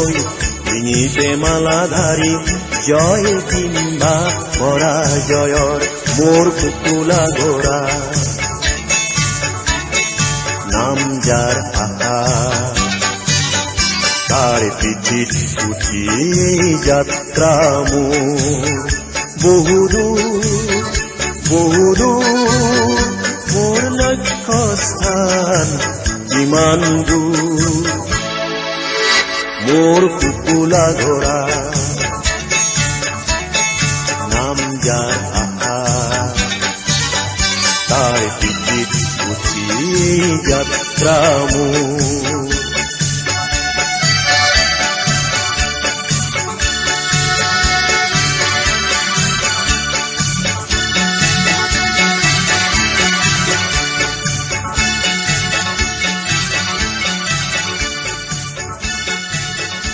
হৈ ডিঙিতে মালাধাৰী জয় কিম্বা পৰাজয়ৰ মোৰ কুকুলা ঘোঁৰা নাম যাৰ আশা তাৰ পিঠিত উঠি যাত্ৰা মোৰ বহুদূৰ মোৰ লক্ষ্য স্থান কিমান দূৰ মোৰ কুকুলা ঘোঁৰা নাম যাৰ আশা তাৰ পিঠিত উঠি যাত্ৰা মোৰ